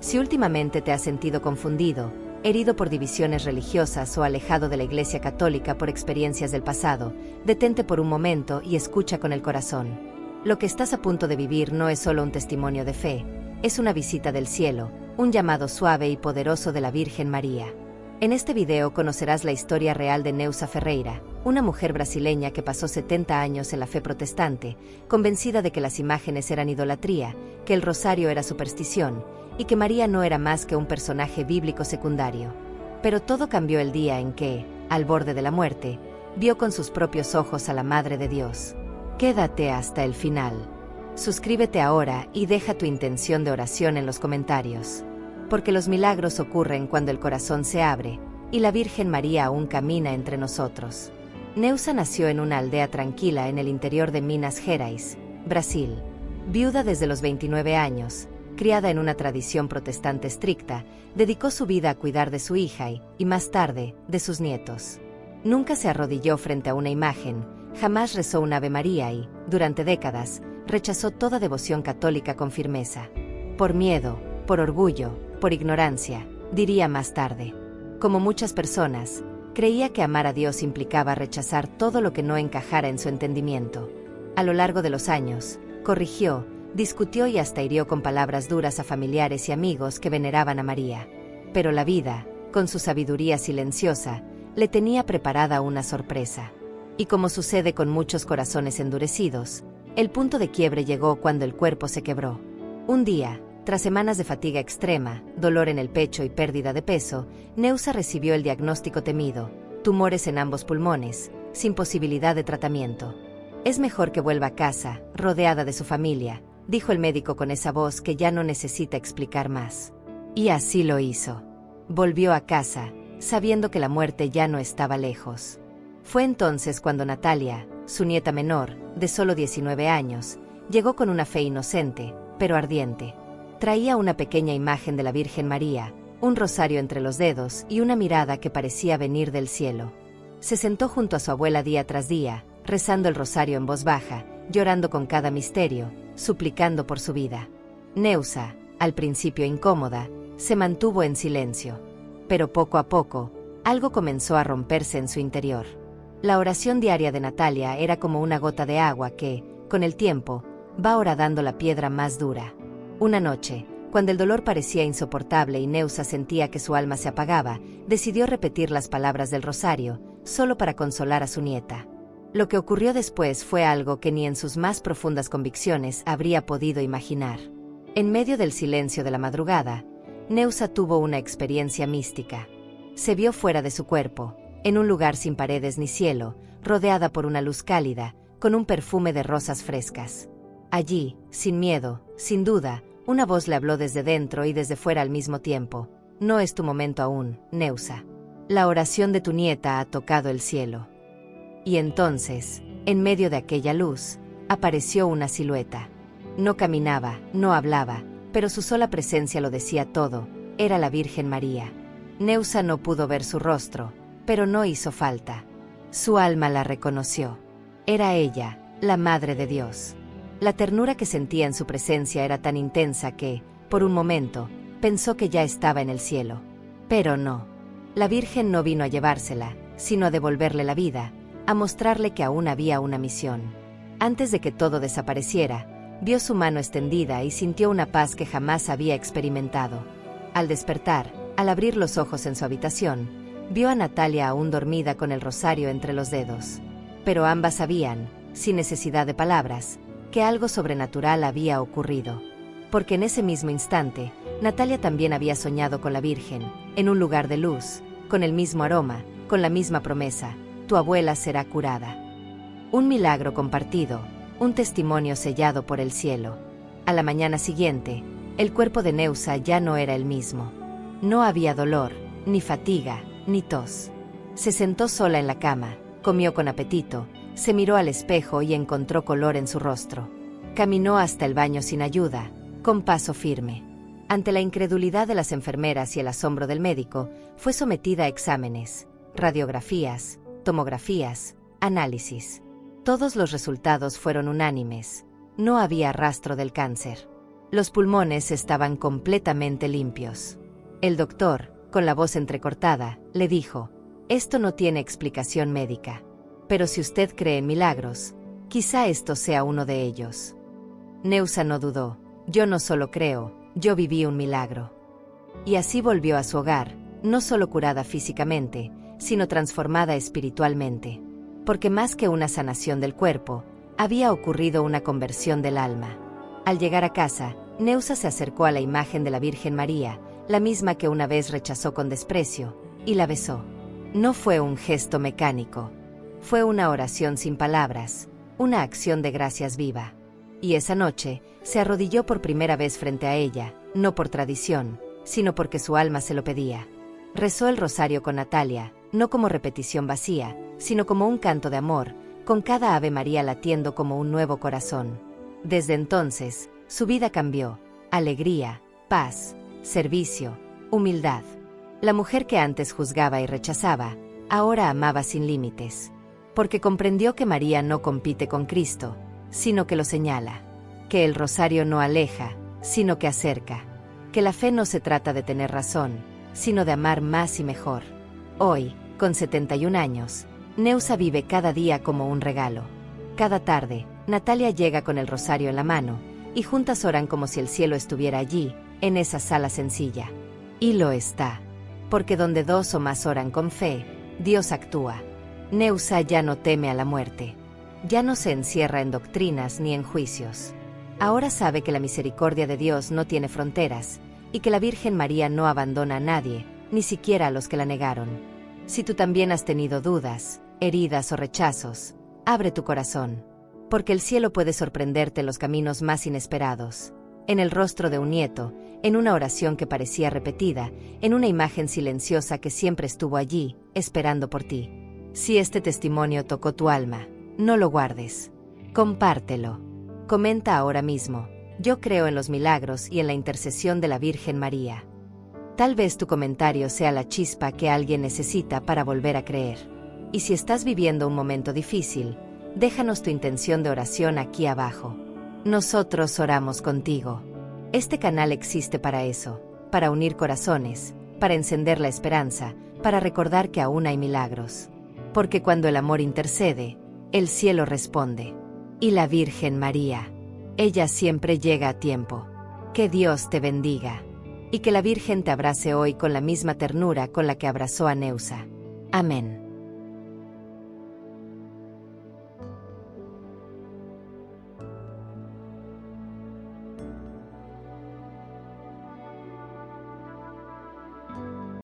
Si últimamente te has sentido confundido, herido por divisiones religiosas o alejado de la Iglesia Católica por experiencias del pasado, detente por un momento y escucha con el corazón. Lo que estás a punto de vivir no es solo un testimonio de fe, es una visita del cielo, un llamado suave y poderoso de la Virgen María. En este video conocerás la historia real de Neusa Ferreira, una mujer brasileña que pasó 70 años en la fe protestante, convencida de que las imágenes eran idolatría, que el rosario era superstición, y que María no era más que un personaje bíblico secundario. Pero todo cambió el día en que, al borde de la muerte, vio con sus propios ojos a la Madre de Dios. Quédate hasta el final. Suscríbete ahora y deja tu intención de oración en los comentarios. Porque los milagros ocurren cuando el corazón se abre, y la Virgen María aún camina entre nosotros. Neusa nació en una aldea tranquila en el interior de Minas Gerais, Brasil. Viuda desde los 29 años, criada en una tradición protestante estricta, dedicó su vida a cuidar de su hija y más tarde, de sus nietos. Nunca se arrodilló frente a una imagen, jamás rezó un Ave María y, durante décadas, rechazó toda devoción católica con firmeza. Por miedo, por orgullo, por ignorancia, diría más tarde. Como muchas personas, creía que amar a Dios implicaba rechazar todo lo que no encajara en su entendimiento. A lo largo de los años, corrigió, discutió y hasta hirió con palabras duras a familiares y amigos que veneraban a María. Pero la vida, con su sabiduría silenciosa, le tenía preparada una sorpresa. Y como sucede con muchos corazones endurecidos, el punto de quiebre llegó cuando el cuerpo se quebró. Un día, tras semanas de fatiga extrema, dolor en el pecho y pérdida de peso, Neusa recibió el diagnóstico temido: tumores en ambos pulmones, sin posibilidad de tratamiento. Es mejor que vuelva a casa, rodeada de su familia, dijo el médico con esa voz que ya no necesita explicar más. Y así lo hizo. Volvió a casa, sabiendo que la muerte ya no estaba lejos. Fue entonces cuando Natalia, su nieta menor, de solo 19 años, llegó con una fe inocente, pero ardiente. Traía una pequeña imagen de la Virgen María, un rosario entre los dedos y una mirada que parecía venir del cielo. Se sentó junto a su abuela día tras día, rezando el rosario en voz baja, llorando con cada misterio, suplicando por su vida. Neusa, al principio incómoda, se mantuvo en silencio. Pero poco a poco, algo comenzó a romperse en su interior. La oración diaria de Natalia era como una gota de agua que, con el tiempo, va horadando la piedra más dura. Una noche, cuando el dolor parecía insoportable y Neusa sentía que su alma se apagaba, decidió repetir las palabras del rosario, solo para consolar a su nieta. Lo que ocurrió después fue algo que ni en sus más profundas convicciones habría podido imaginar. En medio del silencio de la madrugada, Neusa tuvo una experiencia mística. Se vio fuera de su cuerpo, en un lugar sin paredes ni cielo, rodeada por una luz cálida, con un perfume de rosas frescas. Allí, sin miedo, sin duda, una voz le habló desde dentro y desde fuera al mismo tiempo: no es tu momento aún, Neusa. La oración de tu nieta ha tocado el cielo. Y entonces, en medio de aquella luz, apareció una silueta. No caminaba, no hablaba, pero su sola presencia lo decía todo: era la Virgen María. Neusa no pudo ver su rostro, pero no hizo falta. Su alma la reconoció. Era ella, la Madre de Dios. La ternura que sentía en su presencia era tan intensa que, por un momento, pensó que ya estaba en el cielo. Pero no. La Virgen no vino a llevársela, sino a devolverle la vida, a mostrarle que aún había una misión. Antes de que todo desapareciera, vio su mano extendida y sintió una paz que jamás había experimentado. Al despertar, al abrir los ojos en su habitación, vio a Natalia aún dormida con el rosario entre los dedos. Pero ambas sabían, sin necesidad de palabras, que algo sobrenatural había ocurrido. Porque en ese mismo instante, Natalia también había soñado con la Virgen, en un lugar de luz, con el mismo aroma, con la misma promesa: tu abuela será curada. Un milagro compartido, un testimonio sellado por el cielo. A la mañana siguiente, el cuerpo de Neusa ya no era el mismo. No había dolor, ni fatiga, ni tos. Se sentó sola en la cama, comió con apetito, se miró al espejo y encontró color en su rostro. Caminó hasta el baño sin ayuda, con paso firme. Ante la incredulidad de las enfermeras y el asombro del médico, fue sometida a exámenes, radiografías, tomografías, análisis. Todos los resultados fueron unánimes. No había rastro del cáncer. Los pulmones estaban completamente limpios. El doctor, con la voz entrecortada, le dijo: «Esto no tiene explicación médica. Pero si usted cree en milagros, quizá esto sea uno de ellos». Neusa no dudó. «Yo no solo creo, yo viví un milagro». Y así volvió a su hogar, no solo curada físicamente, sino transformada espiritualmente. Porque más que una sanación del cuerpo, había ocurrido una conversión del alma. Al llegar a casa, Neusa se acercó a la imagen de la Virgen María, la misma que una vez rechazó con desprecio, y la besó. No fue un gesto mecánico. Fue una oración sin palabras, una acción de gracias viva. Y esa noche, se arrodilló por primera vez frente a ella, no por tradición, sino porque su alma se lo pedía. Rezó el rosario con Natalia, no como repetición vacía, sino como un canto de amor, con cada Ave María latiendo como un nuevo corazón. Desde entonces, su vida cambió: alegría, paz, servicio, humildad. La mujer que antes juzgaba y rechazaba, ahora amaba sin límites. Porque comprendió que María no compite con Cristo, sino que lo señala. Que el rosario no aleja, sino que acerca. Que la fe no se trata de tener razón, sino de amar más y mejor. Hoy, con 71 años, Neusa vive cada día como un regalo. Cada tarde, Natalia llega con el rosario en la mano, y juntas oran como si el cielo estuviera allí, en esa sala sencilla. Y lo está. Porque donde dos o más oran con fe, Dios actúa. Neusa ya no teme a la muerte. Ya no se encierra en doctrinas ni en juicios. Ahora sabe que la misericordia de Dios no tiene fronteras, y que la Virgen María no abandona a nadie, ni siquiera a los que la negaron. Si tú también has tenido dudas, heridas o rechazos, abre tu corazón. Porque el cielo puede sorprenderte en los caminos más inesperados. En el rostro de un nieto, en una oración que parecía repetida, en una imagen silenciosa que siempre estuvo allí, esperando por ti. Si este testimonio tocó tu alma, no lo guardes. Compártelo. Comenta ahora mismo: yo creo en los milagros y en la intercesión de la Virgen María. Tal vez tu comentario sea la chispa que alguien necesita para volver a creer. Y si estás viviendo un momento difícil, déjanos tu intención de oración aquí abajo. Nosotros oramos contigo. Este canal existe para eso, para unir corazones, para encender la esperanza, para recordar que aún hay milagros. Porque cuando el amor intercede, el cielo responde. Y la Virgen María, ella siempre llega a tiempo. Que Dios te bendiga. Y que la Virgen te abrace hoy con la misma ternura con la que abrazó a Neusa. Amén.